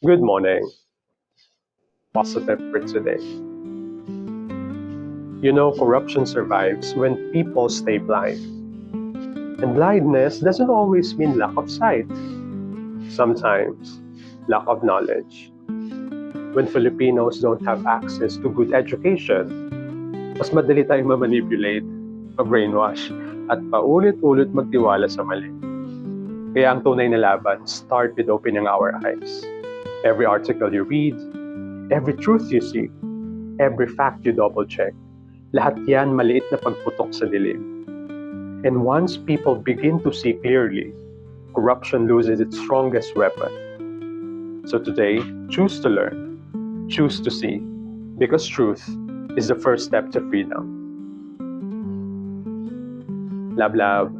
Good morning. Positive for today. Corruption survives when people stay blind. And blindness doesn't always mean lack of sight. Sometimes, lack of knowledge. When Filipinos don't have access to good education, mas madali tayong ma-manipulate, ma-brainwash, at paulit-ulit magtiwala sa mali. Kaya ang tunay na laban, start with opening our eyes. Every article you read, every truth you see, every fact you double-check, lahat yan maliit na pagputok sa dilim. And once people begin to see clearly, corruption loses its strongest weapon. So today, choose to learn, choose to see, because truth is the first step to freedom. Love, love.